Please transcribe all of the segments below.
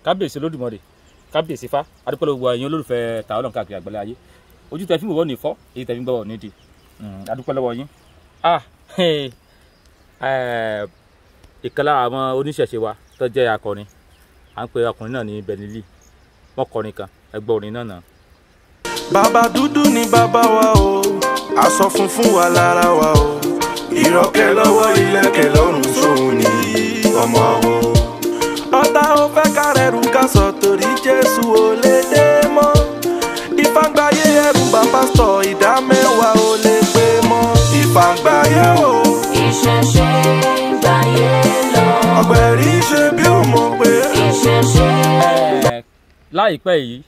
kábíyèsí Olódùmarè, kábíyèsí Ifá, adúpẹ́ lọ́wọ́ ẹ̀yin olólùfẹ́ Tàwọn Ọlọ́run káàkiri àgbáńlá ayé. Ojú tẹ́ fi ń wò ní fọ́, èyí tẹ́ fi ń gbọ́ ní di. Adúpẹ́ lọ́wọ́ yín. Ìkan lára àwọn oníṣẹ̀ṣe wa tó jẹ́ akọrin, à ń pe ọkùnrin náà ní Benny Lee. Wọ́n kọrin kan, ẹ gbọ́ orin náà. Bàbá dúdú ni bàbá wa o, aṣọ funfun wà lára wa o, ìrọ̀kẹ́ lọ́wọ́ ìlẹ̀kẹ̀ lọ́rùn sóhun ní ọmọ wo. Ọ̀tá ò fẹ́ kárẹ̀rù ká sọ torí Jésù ò lè dé mọ́. Ìfàǹgbáyé ẹrù bá pásítọ̀ ìdá mẹ́wàá ò lè pé mọ́. Ìfàǹgbáyé o. Ìṣẹ̀ṣe gbáyé lọ. Ọ̀gbẹ̀rì ṣe bí ó mọ̀ pé. Ìṣẹ̀ṣe. Láìpẹ́ yìí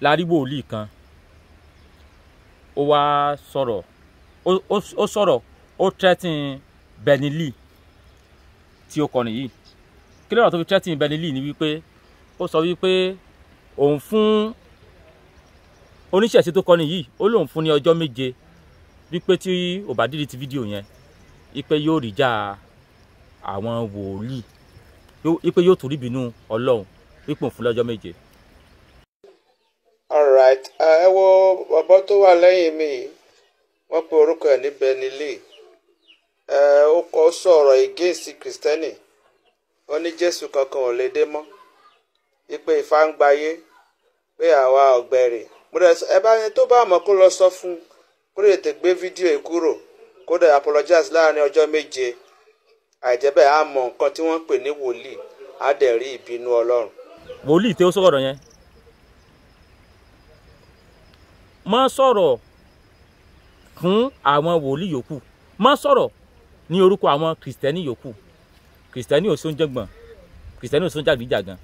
la rí wòlíì kan, ó wá sọ̀rọ̀, ó sọ̀rọ̀, ó threaten Benny Lee tí ó kọrin yìí. Kí ló rọ̀ tó fi threaten Benny Lee ni wípé ó sọ wípé òun fún oníṣẹ̀ṣe tó kọrin yìí, ó lóun fún ní ọjọ́ 7 wípé tí ò bá delete fídíò yẹn wípé yóò rí jà àwọn wòlíì, wípé yóò tún rí ìbínú Ọlọ́run wípé òun fún lọ́jọ́ 7. Alright, ẹ wo bàbá tó wà lẹ́yìn mi, wọ́n pe orúkọ ẹ̀ ní Benny Lee. Ó kọ́ sọ̀rọ̀ against Kristẹni, ó ní Jésù kankan ò lè dé mọ́, wípé Ifá ń gbayé, pé àwa ọ̀gbẹ̀rì. Ẹ bá yẹn tó bá mọ̀ kó lọ sọ fún, kó lè tètè gbé fídíò yìí kúrò, kó dẹ̀ apologize láàrin ọjọ́ 7. Àìjẹ́bẹ̀ á mọ nǹkan tí wọ́n ń pè ní wòlíì, á dẹ̀ rí ìbínú Ọlọ́run. Wòlíì tí ó sọ̀rọ̀ yẹn má sọ̀rọ̀ fún àwọn wòlíì yòókù, má sọ̀rọ̀ ní orúkọ àwọn Kristẹni yòókù. Kristẹni ò sí oúnjẹ gbọ̀n, Kristẹni ò sí oúnjẹ àgbìjàgan.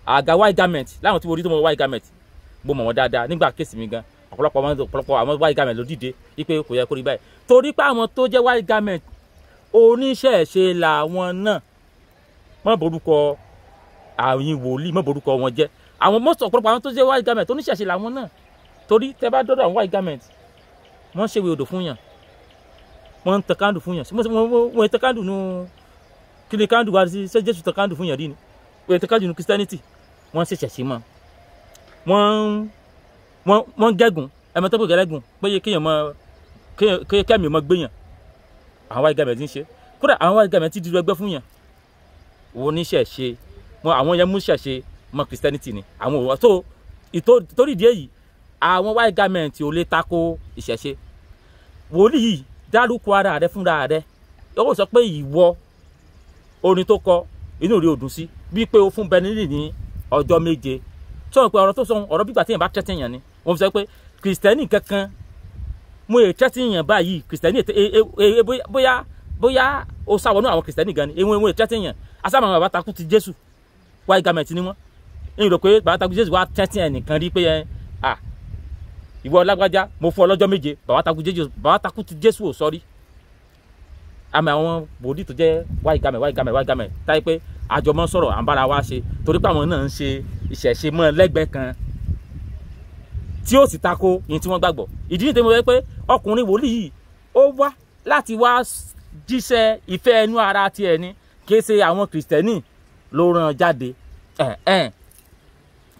Àga white garment láwọn tí mo rí tó mọ white garment, mo mọ̀ wọ́n dáadáa nígbà kéèsì mi gan. Ọ̀pọ̀lọpọ̀ àwọn white garment ló dìde wípé kò yẹ kó rí báyìí. Torí pé àwọn tó jẹ́ white garment oníṣẹ̀ṣe làwọn náà. Má borúkọ àwọn wòlíì, má borúkọ wọn jẹ́. Àwọn ọ̀pọ̀lọpọ̀ àwọn tó jẹ́ white garment oníṣẹ̀ṣe làwọn náà. Torí tẹ́ bá dọ́dọ̀ àwọn white garment, wọ́n ṣèwé odò fún yàn, wọ́n ń tan kándù fún yàn. Wọ́n tan kándù nù kí ni kándù wá sí? Ṣé Jésù tan kándù fún yàn rí ni? Wọ́n tan kándù nù Christianity, wọ́n ṣẹ̀ṣẹ̀ sí mọ́. Wọ́n gẹ́gùn, ẹ̀mọ́ tó pè gẹ́gùn pé kéèyàn mọ kẹ́mi mọ́ gbéyàn. Àwọn white garment ń ṣe. Kódà àwọn white garment ti di ẹgbẹ́ fún yàn. Oníṣẹ̀ṣe, àwọn yẹn mú ṣẹ̀ṣe mọ́ Christianity ni. Àwọn òwò tó ìtorí ìdí èyí, àwọn white garment ò lè tako ìṣẹ̀ṣe. Wòlíì yìí dárúkọ ara rẹ̀ fúnra rẹ̀, ó sọ pé ìwọ orin tó kọ inú rí odùn sí bí pé ó fún Benny Lee ní ọjọ́ 7. Sọ pé ọ̀rọ̀ tó sọ ọ̀rọ̀ bígbà tí èèyàn bá threaten yàn ni. Wọ́n sọ pé Kristẹni kankan mo è threaten yàn báyìí, Kristẹni bóyá ó sáwọnú àwọn Kristẹni gan ni èwọn threaten yàn. Asámọ̀ àwọn bàbá takú ti Jésù, white garment ni wọ́n. Èyí rò pé bàbá takú Jésù wá threaten ẹnìkan rí pé ìwọ lágbájá mo fún ọ lọ́jọ́ 7, bàbá takú ti Jésù ò sọrí. Àmì àwọn wòlíì tó jẹ́ white garment táyé pé àjọmọ́ sọ̀rọ̀ à ń bára wa ṣe torí pé àwọn náà ń ṣe ìṣẹ̀ṣe mọ́ lẹ́gbẹ̀ẹ́ kan tí ó sì tako yìí tí wọ́n gbàgbọ́. Ìdí nìyí tó mọ̀ pé ọkùnrin wòlíì yìí ó wá láti wá jíṣẹ́ ìfẹ́ ẹnu ara tiẹ̀ ni, kì í ṣe àwọn Kristẹni ló rán jáde.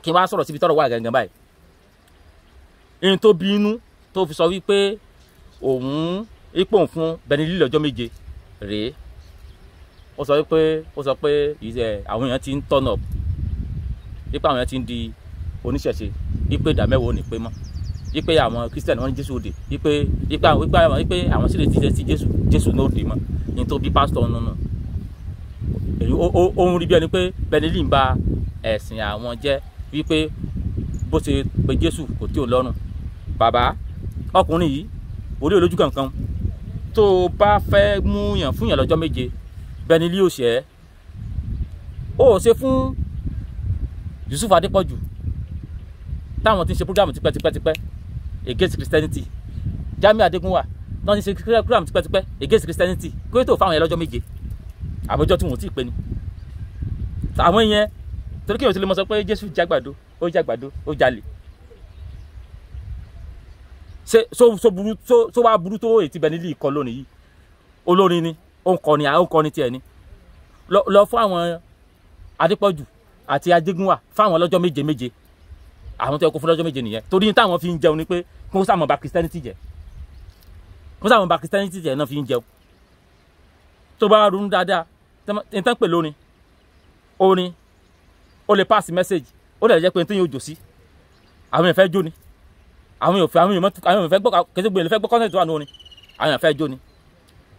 Kí n wá sọ̀rọ̀ síbi tọ́rọ̀ wà gangan báyìí. Ẹni tó bínú tó fi sọ wípé òun ipò fún Benny Lee lọ́jọ́ 7 rèé. Ó sọ pé àwọn èèyàn ti ń turn up, wípé àwọn èèyàn ti ń di oníṣẹ̀ṣe, wípé ìdá mẹ́wàá ò ní pé mọ́, wípé àwọn Christian wọ́n ní Jésù òde, wípé àwọn sì lè jíṣẹ́ sí Jésù náà òde mọ́. Ní tó bí pásítọ̀ nínú èyí ó ń rí bí ẹni pé Benny Lee ń ba ẹ̀sìn àwọn jẹ́, wípé bó ṣe pé Jésù kò tí ò lọ́rùn. Bàbá ọkùnrin yìí orí olójú kankan tó bá fẹ́ mú yàn fún yàn lọ́jọ́ 7, Benny Lee ò ṣe é. Ó ṣe fún Yusuf Adépọ̀jù táwọn tí ń ṣe program tipẹ́tipẹ́ against Christianity. Jamiu Adégúnwà náà ti ṣe program tipẹ́tipẹ́ against Christianity. Kí tó fáwọn yẹn lọ́jọ́ 7 àbójọ́ tí wọ́n ti pè ní. Àwọn yẹn torí kí o ti lè mọ sọ pé Jésù jágbàdo, ó jalè. So wá burú tó èyí tí Benny Lee kọ lónìí yìí. Olórin ni, ó ń kọrin tiẹ̀ ni. Lọ fún àwọn Adépọ̀jù àti Adégúnwà fáwọn lọ́jọ́ méje méje àwọn tó yẹ kó fún lọ́jọ́ méje nìyẹn torí táwọn fi ń jẹun ni pé kó sáwọn bà Christianity jẹ́ kó sáwọn bà Christianity jẹ́ náà fi ń jẹun tó bá ronú dáadáa nǹkan pè lórin orin ó lè pass message ó lè jẹ́ pé nítorí yóò jò sí àwọn èèyàn fẹ́ jó ni àwọn èèyàn fẹ́ gbọ́ kẹsí gbé fẹ́ gbọ́ content tó wà ní orin àwọn èèyàn fẹ́ jó ni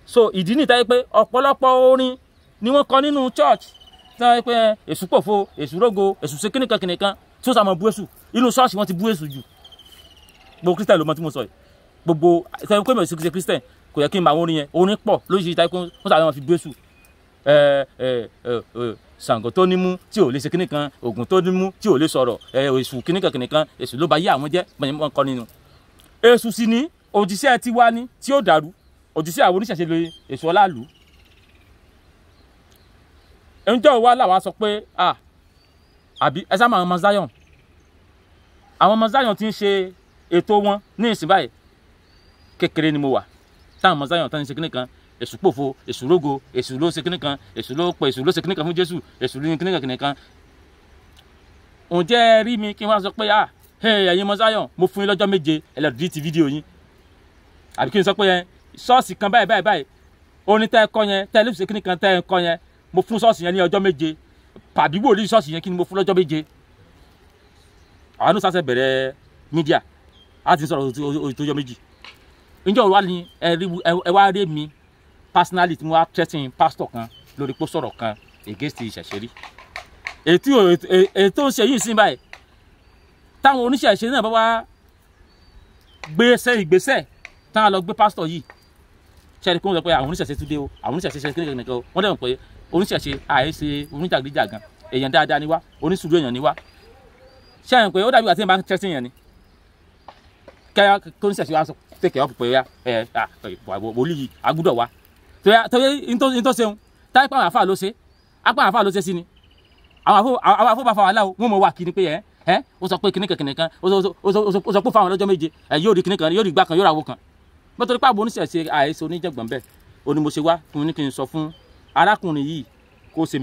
so ìdí nìta pé ọ̀pọ̀lọpọ̀ orin ni wọ́n kọ nínú church tí wọ́n pé èṣù pòfo èṣù rógo èṣù ṣe kíníkan kíníkan tí ó sàmọ̀ bú èṣù inú ṣọ́ọ̀ṣì wọ́n ti bú èṣù jù gbogbo Christian ló mọ tí mo sọ yìí gbogbo ìtẹ́wọ́n pé mọ̀ sí Christian kò yẹ kí n máa orin yẹn orin pọ̀ lóṣìṣẹ́ táyé wọ́n sàmọ̀ fi bú èṣù Ṣàngó tó nímú tí ò lè ṣe kíníkan Ògún tó nímú tí ò lè sọ̀rọ̀ èṣù kíníkan kíníkan èṣù ló bá yé àwọn jẹ́ bẹ́ẹ̀ kọ́ nínú èṣù sì ní òjíṣẹ́ tiwa ní tí ó dàrú òjíṣẹ́ àwọn oníṣẹ̀ṣe lè èṣù ọláàlú ẹnjọ́ wa làwa sọ pé àbí ẹ sá máa ọmọ Zion àwọn ọmọ Zion ti ń ṣe ètò wọn ní ìsìn báyìí kékeré ni mo wà táwọn ọmọ Zion tán ní ṣe kíníkan èṣù pòfo èṣù rógo èṣù ló ṣe kíníkan èṣù ló pè èṣù ló ṣe kíníkan fún Jésù èṣù ló ní kíníkan kíníkan ǹjẹ́ rí mi kí n wá sọ pé ẹ̀yin ọmọ Zion mo fún yín lọ́jọ́ méje ẹlẹ́dìí ti fídíò yín àbí kí n sọ pé ṣọ́ọ̀ṣì kan báyìí orin tẹ́ ẹ kọ yẹn tẹ́ ẹ lè ṣe kíníkan tẹ́ ẹ kọ yẹn mo fún ṣọ́ọ̀ṣì yẹn ní ọjọ́ méje pàbí wòlíì ṣọ́ọ̀ṣì yẹn kí ni mo fún lọ́jọ́ méje àwọn àánú sáṣẹ bẹ̀rẹ̀ mídíà á ti sọ̀rọ̀ òtòjọ́ méjì ǹjọ́ wa ni ẹ wá rí mi personally tí mo wá threatening pastor kan lórí pé sọ̀rọ̀ kan against ìṣẹ̀ṣe rí ètò ń ṣe yìí sí báyìí táwọn oníṣẹ̀ṣe náà bá wá ìgbésẹ̀ táwọn lọ gbé pastor yìí ṣẹ́ni kí wọ́n sọ pé àwọn oníṣẹ̀ṣe tún dé o àwọn oníṣẹ̀ṣe ṣe kíni kan o wọ́n dẹ̀ mọ̀ pé oníṣẹ̀ṣe àìṣe oníjàgídíjàgan èèyàn dáadáa ni wá onísùúrù èèyàn ni wá ṣẹ́ni pé ó dàbí àti ìbá tẹ́sí yẹn ni kẹ́yà kí oníṣẹ̀ṣe wá sọ tẹ̀kẹ̀ ọ́ pé wòlíì yìí agbúdọ̀ wá torí ìtòsẹ̀hún táyé pàwọn àfáà ló ṣe apá àfáà ló ṣe sí ni àwọn àfóbá fa wàhálà wọn mọ̀ wà kí ni pé ó sọ pé kìnìkan ó sọ pé fáwọn lọ́jọ́ méje yóò rí kìnìkan yóò rí gbà kan yóò ra wo kan nítorí pàbó oníṣẹ̀ṣe àìsí oníjàngbọ̀n bẹ́ẹ̀ ó ní mo ṣe wá fún mi ní kí n sọ fún arákùnrin yìí kó ṣe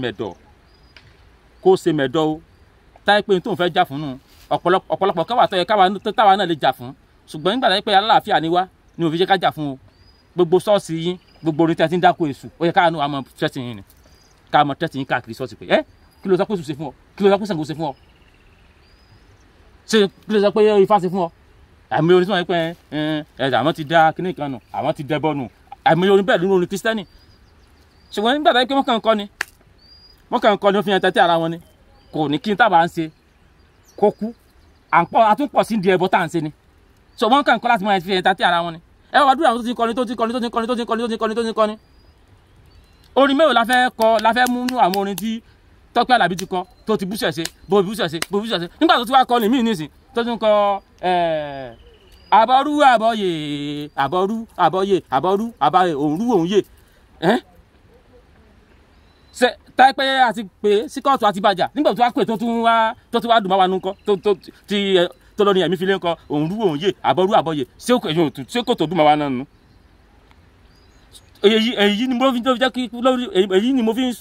mẹ̀dọ̀ o táyé pé tó ń fẹ́ jà fún nù ọ̀pọ̀lọpọ̀ káwà tó yẹ táwa náà lè jà fún ṣùgbọ́n nígbà pé alálàáfíà ni wá ni òfin ṣe ká jà fún o gbogbo ṣọ́ọ̀ṣì yín gbogbo orin tí a ti ń dáko èṣù ó yẹ káà nù àmọ́ tẹ́tì yín ni káà mọ tẹ́tì yín káàkiri ṣọ́ọ̀ṣì pé kí ló sọ pé èṣù ṣe fún ọ kí ló sọ pé Ṣàngó ṣe fún ọ ṣe kí ló sọ pé Ifá ṣe fún ọ àmì orin tí wọ́n yẹ pé àwọn ti dá kíní kan nù àwọn ti dẹbọ nù àmì orin bẹ́ẹ̀ nínú orin Kristẹni ṣùgbọ́n nígbà pé wọ́n kàn ń kọ́ ni wọ́n fi hàn tẹ́tẹ́ ara wọn ni kò ní kí n tábà ń ṣe kó kú àtúnpọ̀ sí di ẹbọ tá à ń ṣe ni so wọ́n kàn ń kọ́ láti máa fi hàn tẹ́tẹ́ ara wọn ni ẹ wá dúró àwọn tó ti kọrin orin mélòó la fẹ́ mú nú àwọn orin tí Tọ́pẹ́ Àlàbí ti kọ tó ti búṣẹ̀ṣe bó búṣẹ̀ṣe nígbà tó ti wá kọ ní míì nísìn tó ti ń kọ àbọ̀rú àbọ̀yè òun yè ṣe táìpẹ́ àti pé síkọ́ọ̀tù àti bàjá nígbà tó wá pè tó tún wá dùn máa wà nù kọ́ tó lọ ní ẹ̀mí fi lé ń kọ òun yè àbọ̀yè ṣé kò tó dùn máa wà náà nù. èyí ni mo fi ń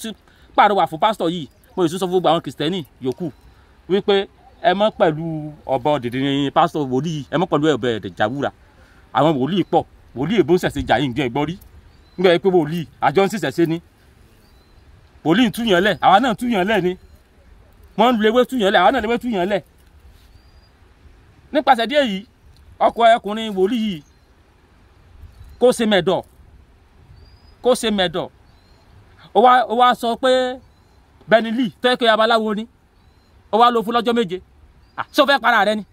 pàrọwà fún pásítọ̀ yìí mo sì sọ fún gbogbo àwọn kìrìsìtẹ́nì yòókù wípé ẹ mọ́ pẹ̀lú ọ̀bọ dìdìrín pásítọ̀ wòlíì ẹ mọ́ pẹ̀lú ẹ̀bẹ̀ ẹ̀dẹ̀jàwúra àwọn wòlíì pọ̀ wòlíì èbó ń ṣẹ̀ṣẹ̀ jà yìí ń gbẹ́ gbọ́ rí nígbà yẹn pé wòlíì àjọ ń ṣẹ̀ṣẹ̀ ni wòlíì ń túyàn lẹ̀ àwa náà túyàn lẹ̀ ni wọ́n ń lu ewé túyàn lẹ̀ àwa náà lewé túyàn lẹ̀ nípasẹ̀ díẹ̀ yìí ọkọ ẹkùnrin wòlíì yìí kó ṣe mẹ̀dọ̀ ó wá sọ pé Benny fẹ́ kí abaláwo ni ó wá lọ fún lọ́jọ́ méje ṣó fẹ́ para rẹ ni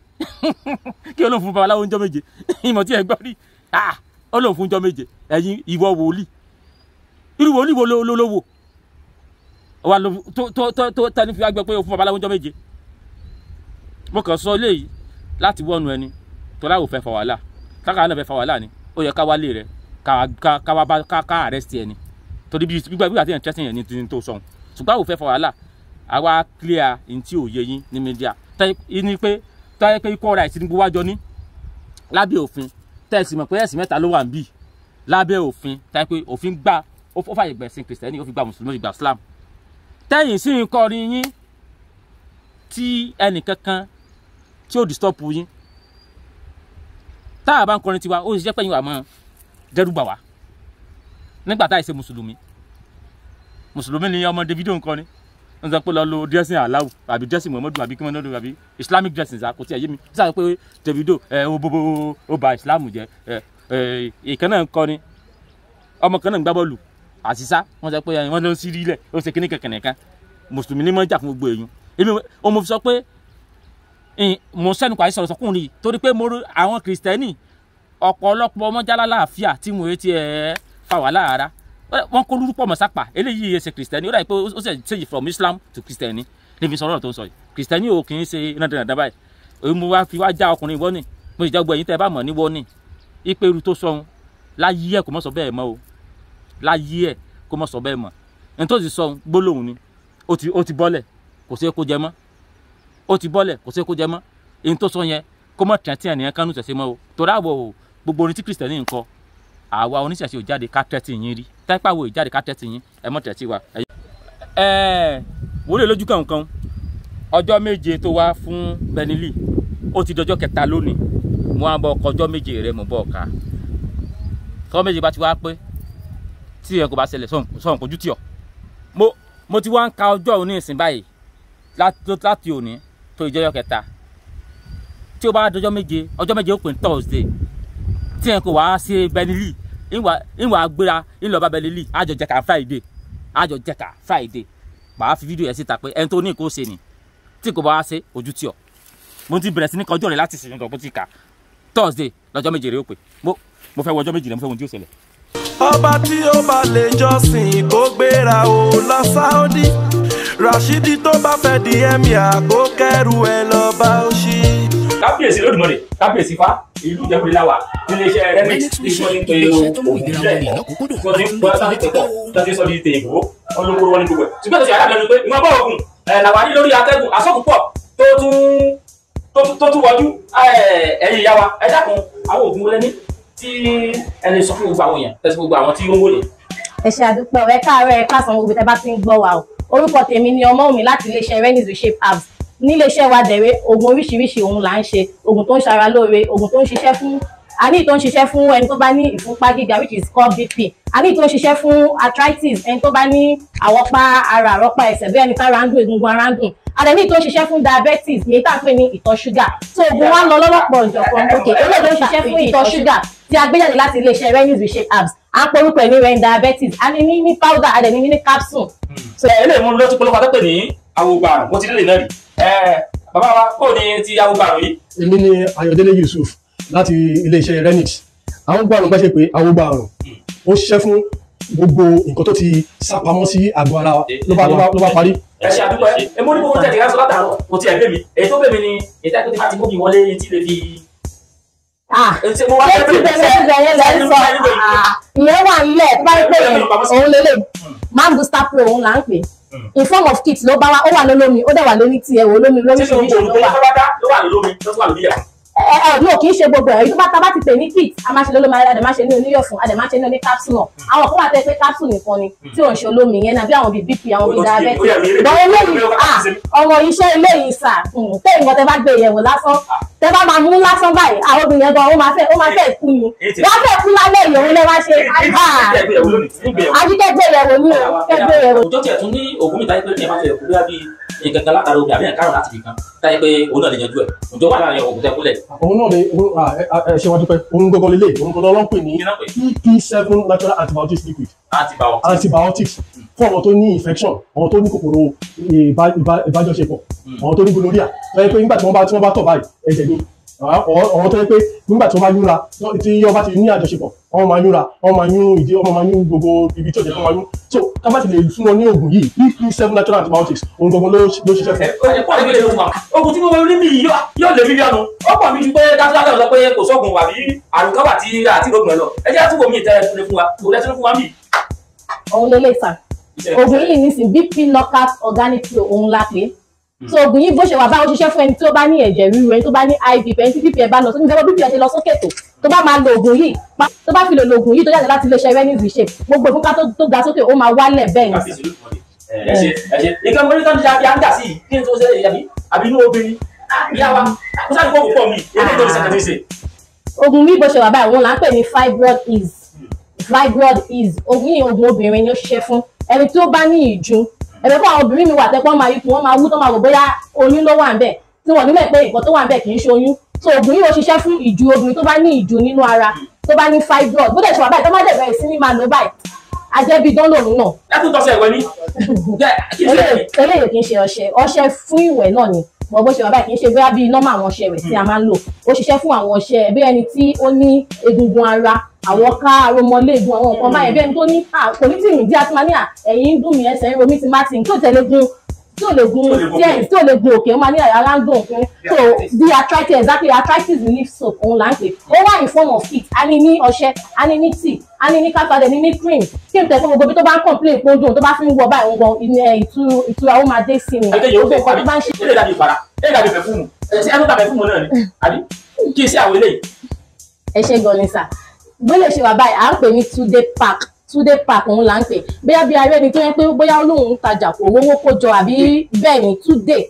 kí ó lọ fún babaláwo ọjọ́ méje ìmọ̀ tí ẹ gbọ́ rí ó lọ fún ọjọ́ méje ẹ̀yin ìwọ wòlíì irú wòlíì wo lówó ó wá lọ tó tẹni fi wá gbọ́ pé ó fún babaláwo ọjọ́ méje mo kàn sọ eléyìí láti wọ́nu ẹni tó láwò fẹ́ fa wàhálà káàkiri náà fẹ́ fa wàhálà ni ó yẹ ká wálé rẹ ká arrest ẹni torí bí gbígbà tí ẹ̀ ń tẹ́sí yẹn ní tó sọ̀hún ṣùgbọ́n àwọn ò fẹ́ fa wàhálà àwa clear in tí ò yé yín ní mídíà ní pé táyé pé ikọ́ ra ìsinmi gbogbo wájọ ní lábẹ́ òfin tẹ̀sí mọ̀ pé ẹ̀sìn mẹ́ta ló wà ń bì lábẹ́ òfin táyé pé òfin gbà ó fàyè gbẹ̀sìn kìrìsìtẹ́nì ó fi gba mùsùlùmí ó fi gba Islam tẹ́yìn sí ń kọrin yín tí ẹnìkankan tí ó disturb yín tá a bá ń kọrin tiwa ó ṣiṣẹ́ pẹ̀yìn wà mọ́ dẹ́rù bà wá nígbà tá a ṣe mùsùlùmí ni ọmọ Davido ń kọrin wọ́n sọ pé lọ lo dressing aláwù àbí dressing Muhammadu àbí kímọ́nọ́dún àbí Islamic dressing kò tí ẹ̀ yé mi sáà pé Davido ó ba Islam jẹ́ ìkan náà ń kọrin ọmọ kan náà ń gbá bọ́ọ̀lù àṣìṣá wọ́n sọ pé wọ́n lọ sí rí ilẹ̀ ó ṣe kíní kankan nìkan mùsùlùmí ni mo ń jà fún gbogbo èèyàn èmi ò mo fi sọ pé mo sẹ́nu pàṣẹ sọ̀rọ̀ sọkùnrin yìí torí pé mo rí àwọn kìrìsìtẹ́nì ọ̀pọ̀lọpọ̀ ọmọ jálá láàfíà tí mo retí fa wàhálà rárá wọ́n kó lórúkọ mọ̀ sápà eléyìí ṣe kìrìsìtẹ́nì ó dà pé ó ṣe change from Islam to kìrìsìtẹ́nì níbi sọ̀rọ̀ tó ń sọ yìí kìrìsìtẹ́nì ò kì í ṣe dandan báyìí èyí mo wá fi wá já ọkùnrin ìwọ ni mo sì já gbọ́ ẹ̀yin tẹ́ ẹ bá mọ̀ níwọ́ ni ìpẹ́rù tó sọ̀hún láyé ẹ̀ kò mọ̀ sọ bẹ́ẹ̀ mọ́ o láyé ẹ̀ kò mọ̀ sọ bẹ́ẹ̀ mọ́ ẹni tó sì sọ̀hún gbólóhùn ni ó ti bọ́lẹ̀ kò sí kó jẹ mọ́ ó ti bọ́lẹ̀ kò sí kó jẹ mọ́ èyí tó sọ yẹn kó mọ̀ tẹ̀tí ẹnìyẹn kánú tẹ̀sí mọ́ o torí àwọ̀ o gbogbo orin tí kìrìsìtẹ́nì ń kọ àwa oníṣẹ̀ṣe ò jáde ká tẹ́tí yín rí táìpá wo ìjáde ká tẹ́tí yín ẹ mọ̀ tẹ̀tí wa. wọlé lójú kankan ọjọ́ méje tó wá fún Benny ó ti dọjọ́ kẹta lónìí mo á bọ ọkọ̀ ọjọ́ méje rẹ mo bọ̀ ọ̀ka tọ́ méje bá ti wá pé tí ẹ kò bá ṣẹlẹ̀ sọ̀rọ̀ kojú tì ọ́ mo ti wá ń ka ọjọ́ òní ìsìn báyìí láti òní tó ìjọyọ̀ kẹta tí ó bá dọjọ́ méje ọjọ́ méje ó pè ní Thursday tí ẹ kò wá sí Benny ìwà gbéra ńlọba Benny àjọ jẹka Friday màá fi fídíò yẹn síta pé ẹni tó ní kó ṣe ni tí kò bá wá sí ojú tí ọ mo ti bẹ̀rẹ̀ sí ní kọjọ́ rẹ̀ láti ṣe nǹkan bó ti kà Thursday lọ́jọ́ méje rẹ̀ ó pè mo fẹ́ wọ ọjọ́ méje rẹ̀ mo fẹ́ wo ohun tí ó ṣẹlẹ̀. ọba tí ó bá lè jọ́sìn kó gbéra o lọ Saudi Rashidi tó bá fẹ́ di emir kó kẹ́rù ẹ lọ bá ó ṣí. kábíyèsí lódìmọ̀lẹ̀ kábíyèsí fa ìlú ìjẹ́pẹ̀lẹ́ láwà níléeṣẹ́ remix tí wọ́n ti pe òògùn ìbílẹ̀ wọ́n ti ń gbọ́ sáà tẹ̀kọ̀ tó ti sọ di tè ìbò olówó wọn ní gbogbo ẹ̀ ṣùgbọ́n ìṣẹ̀lẹ̀ àdàlẹ́ pé ìwọ̀n bọ̀ ògùn làwà ní lórí atẹ́gùn asọ́kùpọ̀ tó tún wọjú ẹ̀yìn ìyá wa ẹ dákun àwọn òògùn wọlé ní tí ẹni sọ fún gbogbo àwọn èèyàn tẹ̀sí gbogbo àwọn tí ó ń wọlé. ẹ ṣe àdúpẹ́ ẹ káàárọ̀ ẹ káàsán gbogbo tẹ́ bá ti ń gbọ́ wa o orúkọ tèmi ni Ọmọ́wùmí láti iléeṣẹ́ Renix Reshape Herbs níléeṣẹ́ wa dẹ̀rẹ́ oògùn oríṣiríṣi òun là ń ṣe oògùn tó ń ṣara lóore oògùn tó ń ṣiṣẹ́ fún àní tó ń ṣiṣẹ́ fún ẹni tó bá ní ìfúnpá gíga which is called BP àní tó ń ṣiṣẹ́ fún arthritis ẹni tó bá ní àwọ̀pá ara àrọ́pá ẹsẹ̀ bí ẹni tára ń dùn egungun ara ń dùn àdẹ̀ní tó ń ṣiṣẹ́ fún diabetes èyí tá à ń pè ní ìtọ̀ ṣúgà tó oògùn wa lọ lọ́lọ́pọ̀ ìjọ̀kan òkè eléyìí tó ń ṣiṣẹ́ fún ìtọ̀ ṣúgà tí a gbé jáde láti iléeṣẹ́ Renix Reshape Herbs à ń porúkọ ẹ̀ ní ren diabetes a ní ní powder àdẹ̀ní ní capsule. eléyìí mú lọ́tún polówó àtẹ́pẹ́ ní awogbarun mo ti lè náà rí bàbá wa kó ní ti awogbarun yìí. èmi ni Ayọ̀délé Yusuf láti iléeṣẹ́ Renix awogbarun gbẹ́sẹ̀ pé awogbarun ó ṣiṣẹ́ fún gbogbo nǹkan tó ti sápamọ́ sí àgọ́ ara wa ló bá parí. ẹ ṣe àdúgbò ẹ mo ní kó tẹ̀lé ká sọ látàárọ̀ kò tiẹ̀ bẹ́ mi èyí tó bẹ́ mi ni ìtẹ́kùn tí bá ti mú mi wọlé tí lè fi. ṣé ti bẹ̀rẹ̀ lẹ́ sọ ìyẹn wà nílẹ̀ tó bá ń pè é òun lélẹ̀ man booster pro òun là ń pè in form of kit ló bá wa ó wà lólómi ó dẹ̀ wà lórí tiẹ̀ wò lómi ṣíṣe ló wà lólómi tó wà lórí ẹ̀. No, kì í ṣe gbogbo ẹ̀ tá bá ti pè ní kit a máa ṣe lólómi a máa ṣe ní oníyọ̀fun a máa ṣe ní oní capsule náà àwọn kan wà tẹ́ pé capsule nìkan ni tí ò ń ṣe olómi yẹn náà bí àwọn bíi BP àwọn bíi diabetes bọ́n eléyìí ọmọ iṣẹ́ eléyìí sà tẹ́ ìwọ̀n tẹ́ bá gbé yẹ̀wò lásán tẹ́ bá máa mú lásán báyìí àwọn obìnrin yẹn gan ó máa fẹ́ kú ni wọ́n fẹ́ kú lálẹ́ yìí òun lè wá ṣe àdìkẹ́gbé yẹ̀wò ní kẹ́gbé yẹ̀wò. òjò tiẹ̀ tún ní ògùn mi táyé pé ní ẹ bá fẹ́ kú bí nǹkan kan látara omi àbí nǹkan karùn láti fi kan táyé pé òun náà lè yanjú ẹ̀ òjò wà láàrin ògùn tẹ́ kúlẹ̀. òun náà lè ṣe wá dúpẹ́ òun gbọ́ngàn lélẹ̀ òun gbọ́ngàn ló ń pè ní EP7 natural antibiotics liquid antibiotics fún àwọn tó ní infection àwọn tó ní kòkòrò ìbájọṣepọ̀ àwọn tó ní gonorrhea tó yẹ pé nígbà tí wọ́n bá tọ̀ báyìí ẹ̀jẹ̀ ni àwọn tó yẹ pé nígbà tí wọ́n bá yúnra tí yọ́ bá ti ní àjọṣepọ̀ wọ́n máa yúnra wọ́n máa yún ìdí wọ́n máa yún gbogbo ibi tí ó jẹ́ kó máa yún so ká bá ti lè fún wọn ní oògùn yìí EP7 natural antibiotics òun gbogbo ló ṣiṣẹ́ fún. ẹ̀kọ́ ìgbélé ló wà oògùn tí mo rí mi yóò lè mílíọ̀nù ó pọ̀ mi ju pé dájúdájú sọ pé kò sóògùn wà bí àrùn kan wà tí àti ìrògùn ẹ̀ lọ ẹ jẹ́ àtúwò mi ìtẹ́lẹ̀ fún wa kò lẹ́tún fún wa mí. òun lélẹ̀ sà oògùn yìí ní sin BP knockout organic flow òun la pé so oògùn yìí bó ṣe wà bá ó ṣiṣẹ́ fún ẹni tí ó bá ní ẹ̀jẹ̀ ríru ẹni tó bá ní IV ẹni tí BP ẹ bá lọ sókè nígbà BP ẹ ṣe lọ sókè tó bá máa lo oògùn yìí tó bá fi lo oògùn yìí tó jáde láti iléeṣẹ́ Renix Reshape gbogbo ìfúnpá tó ga sókè ó máa wálẹ̀ bẹ́ẹ̀ ni. nǹkan mo ní tán ní ṣáà fi à ń gà sí i kí n tó ṣe é yàbí. àbí inú obìnrin ìyá wa kó sáré kó púpọ̀ mi èyí tó ní sẹ́kẹ̀tì ṣe. oògùn bí bó ṣe wà báyìí òun là ń pè ní fibroid ease oògùn yìí oògùn obìnrin ni ó ṣiṣẹ́ fún ẹni tó bá ní ìju ẹ̀rọ fún àwọn obìnrin mi wà tẹ́pọ́n máa yípo wọ́n máa wú tó máa rò bóyá oyún ló wà ń bẹ̀ tí wọ́n nílẹ̀ pé nǹkan tó wà ń bẹ̀ kì í ṣe oyún so oògùn yìí ó ṣiṣẹ́ fún ìju obìnrin tó bá ní ìju nínú ara tó bá ní fibroid bó dẹ̀ ṣe wà báyìí tó má dẹ̀ bẹ̀rẹ̀ sí ní máa lò báyìí ajẹ́bí dán lòun náà. látún tọ́sẹ̀ ìwé ní. eléyìí kì í ṣe ọṣẹ fún ìwẹ̀ náà ni bó ṣe wà báyìí kì í ṣe bóyá bíi nọ́mà àwọn ọṣẹ rẹ̀ tí a máa ń lò ó ṣiṣẹ́ fún àwọn ọṣẹ bí ẹni tí ó ní egungun ara àwọn ká aromọléegun àwọn nǹkan báyẹn bí ẹni tó ní kò ní tì mí díẹ̀ tí máa ní ẹ̀yìn ń dùn mí ẹsẹ̀ ń ro mí ti má ti ń tó tẹ̀lé gun tí ò lè gun díẹ̀ tí ò lè gun òkè ó máa ní ara ń dùn òkun so the arthritis exactly arthritis relief soap òun là ń pè ó wà in form of kit a ní ní ọṣẹ a ní ní tea a ní ní káfíńtà ní ní cream kí n tẹ̀ fún gbogbo bí tó bá ń complain pé ó dùn tó bá fi ń wọ báyìí wọn ìtura ó máa dé sí ni gbogbo nǹkan tó bá ń ṣe. ilé ìdàbí ìpara ilé ìdàbí pẹfúmù ẹsẹ ẹnu tàbí pẹfúmù náà ni àbí kí n ṣe àwọn eléyìí. ẹ ṣe gan ni sà bó lè ṣe wà báyìí à ń pè ní two-day pack òun là ń pè bóyá bí arẹ ni tó yẹ pé bóyá olóhùn ń tajà kò rówó kó jọ àbí bẹ́ẹ̀ ni two-day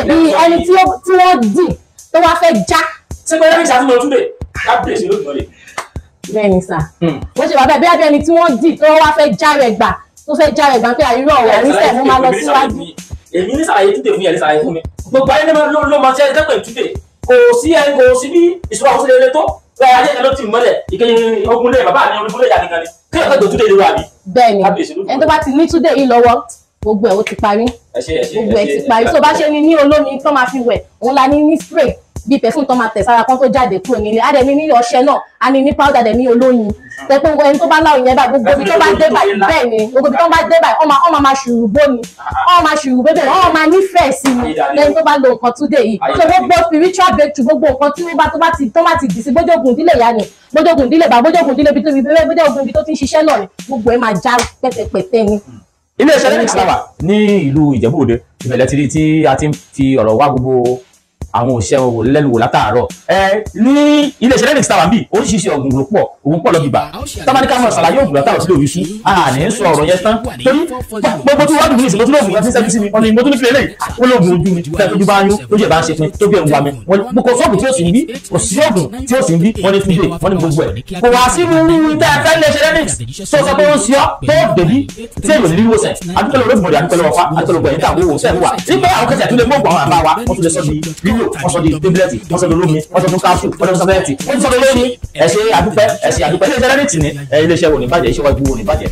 bí ẹni tí wọ́n dì tó wá fẹ́ já. ṣé pé ẹni ṣàtúnmọ̀ two-day kábíyèsí ló dùn ọ́ lè. bẹ́ẹ̀ ni sà bó ṣe wà báyìí bóyá bí ẹni tí wọ́n dì tó wá fẹ́ já rẹ̀ gbà tó fẹ́ já rẹ̀ gbà pé àríwọ̀ ọ̀rọ̀ níṣẹ́ mo máa lọ síwájú. èmi ní sàlàyé two-day fún yẹn ní sàlàyé fún mi gbogbo ayé ló máa ṣe ẹgbẹ́ two-day kò sí bí ìṣúra òṣèlú ilé tó bẹ́ẹ̀ ayé ẹ̀rọ ti mọ́lẹ̀ ìkẹyìn ogun lé bàbá mi ogun lé ìyá nìkan ni kí ẹ̀kọ́ tó two-day ló wà bí. bẹ́ẹ̀ni ẹni tó bá ti ní two-day yìí lọ́wọ́ gbogbo ẹ̀ ó ti parí gbogbo ẹ̀ ti parí tó bá ṣe ní olómi tó máa fi wẹ̀ òun la ní spray bí perfume tó máa tẹ̀ sára kan tó jáde kúrò nílé á dẹ̀ ní ọṣẹ náà á ní powder dẹ̀ ní olóyin tẹ́pẹ́ ẹni tó bá láwọn yẹn bá gbogbo ibi tó bá dé báyìí bẹ́ẹ̀ ni gbogbo ibi tó bá dé báyìí ọmọ máa ṣùrù bó ni ọmọ máa ṣùrù bébè ọmọ máa nífẹ̀ẹ́ sí ni lẹ́yìn tó bá lo nǹkan two-day yìí so gbogbo spiritual breakthrough gbogbo nǹkan tí tó bá ti dì sí bójógun ìdílé ìyá ni bójógun ìdílé bá bójógun ìdílé bí bójógun ibi tó ti ń ṣiṣẹ́ náà ni gbogbo ẹ̀ máa já pẹ́tẹpẹ́tẹ ni. iléeṣẹ́ Lennox Lava ní ìlú Ìjẹ̀bú-Òde ìbẹ̀lẹ̀ ti rí tí a ti ń fi ọ̀rọ̀ wá gbogbo àwọn òṣìṣẹ́ wò lẹ́nu wò látàárọ̀ ní iléeṣẹ́ Lennox Lava bí oríṣiríṣi ọ̀gùn ló pọ̀ òun pọ̀ lọ́bìbà tábánikà mọ̀ ṣàlàyé ògùn látàrọ̀ sílẹ̀ òyìṣú àní ń sọ ọ̀rọ̀ yẹn tán torí gbogbo tí wọ́n dùn ní ìsìn mo tún lóògùn kan tí ń sẹ́bí sí mi ọ̀nà ìmọ̀ tó ní fìlẹ̀ lẹ́yìn ó lóògùn ojú mi fẹ́ẹ́ tójú bá ń yún lójú ẹ̀ bá ń ṣe pin tó bí ẹ̀rù wa mi mo kò sọ́ọ̀gùn tí ó sì ń bí kò sí ọ̀gùn tí ó sì ń bí wọ́n ní two-day wọ́n ní gbogbo ẹ̀ kò wá sí irú tẹ́ ẹ fẹ́ iléeṣẹ́ Lennox tó sọ pé ó ń ṣe ọ́ tó dèbí tí èèyàn nílò sẹ̀ adúpẹ́lẹ́ olóògùn adúpẹ́lẹ́ ọ̀fà adúpẹ́lẹ́ ọ̀gbẹ̀yìn tàbí owó sẹ́ẹ̀ wà nígbà àwọn kẹsẹ̀ tó lè mú ọ̀gbọ̀n àwọn àbá wa wọ́n tún lè sọ di lílò wọ́n sọ di tablet wọ́n sọ di olómi wọ́n sọ fún káfù wọ́n sọ fún sọ́bẹ̀tì wọ́n sọ di olómi ẹ ṣé adúpẹ́ iléeṣẹ́ Lennox ní iléeṣẹ́ wo ní bàjẹ́ iṣẹ́ wájú wo ní bàjẹ́.